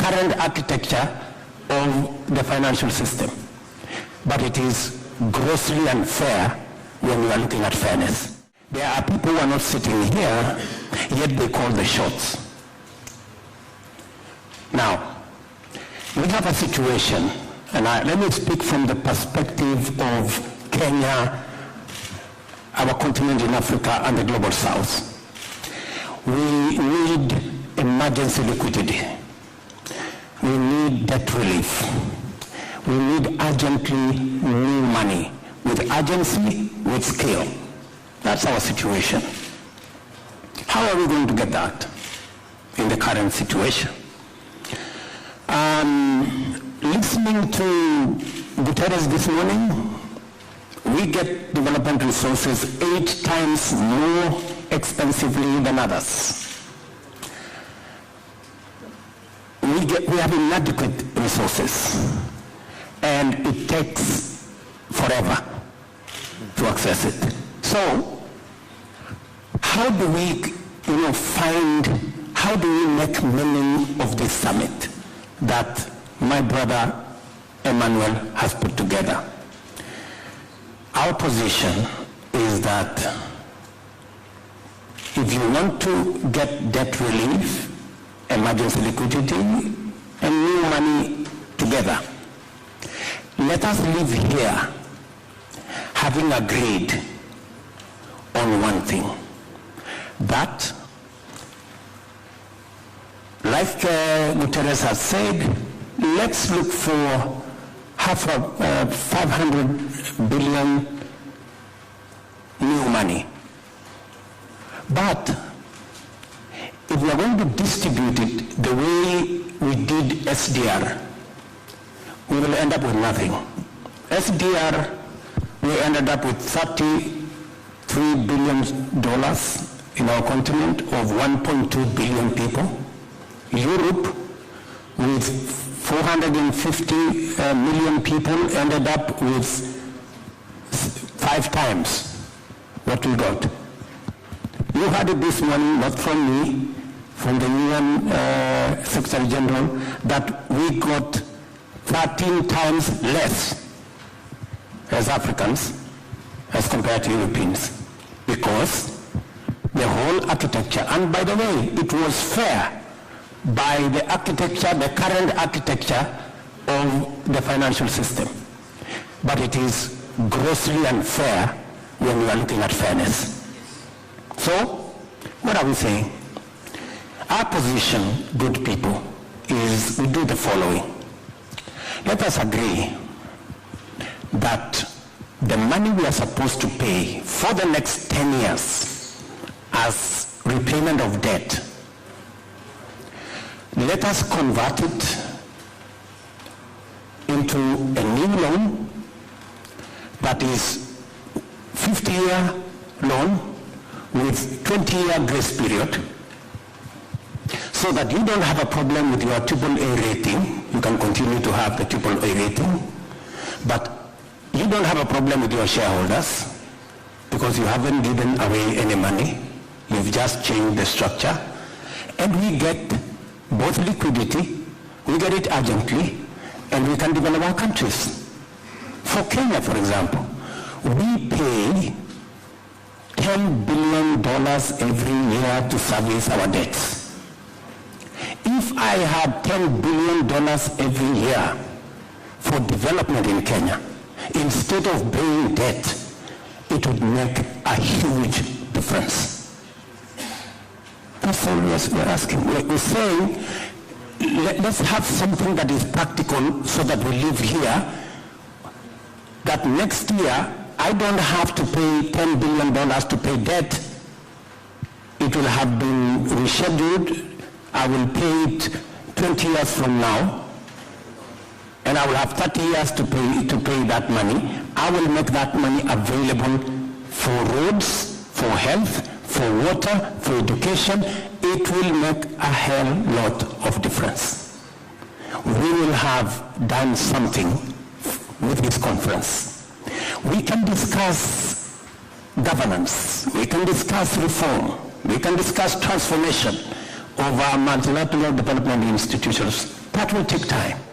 current architecture of the financial system. But it is grossly unfair when we are looking at fairness. There are people who are not sitting here, yet they call the shots. Now, we have a situation, and let me speak from the perspective of Kenya, our continent in Africa, and the global south. We need emergency liquidity. We need debt relief. We need urgently new money, with urgency, with scale. That's our situation. How are we going to get that in the current situation? Listening to Guterres this morning, we get development resources 8 times more expensively than others. We have inadequate resources, and it takes forever to access it. So, how do we, how do we make meaning of this summit that my brother Emmanuel has put together? Our position is that if you want to get debt relief, emergency liquidity, and new money together, let us live here having agreed on one thing, that, like Guterres has said, let's look for 500 billion new money. But if we are going to distribute it the way we did SDR, we will end up with nothing. SDR, we ended up with $33 billion in our continent of 1.2 billion people. Europe, with 450 million people, ended up with 5 times what we got. You heard it this morning, not from me, from the UN Secretary General, that we got 13 times less as Africans as compared to Europeans, because the whole architecture, and by the way, it was fair by the architecture, the current architecture of the financial system. But it is grossly unfair when we are looking at fairness. So, what are we saying? Our position, good people, is we do the following. Let us agree that the money we are supposed to pay for the next 10 years as repayment of debt, let us convert it into a new loan that is 50-year loan with 20-year grace period, so that you don't have a problem with your AAA rating. You can continue to have the AAA rating, but you don't have a problem with your shareholders because you haven't given away any money. You've just changed the structure, and we get both liquidity, we get it urgently, and we can develop our countries. For Kenya, for example, we pay $10 billion every year to service our debts. If I had $10 billion every year for development in Kenya, instead of paying debt, it would make a huge difference. That's all we're asking. We're saying, let's have something that is practical so that we live here, that next year I don't have to pay $10 billion to pay debt. It will have been rescheduled. I will pay it 20 years from now, and I will have 30 years to pay that money. I will make that money available for roads, for health, for water, for education. It will make a hell lot of difference. We will have done something with this conference. We can discuss governance, we can discuss reform, we can discuss transformation of our multilateral development institutions, That will take time.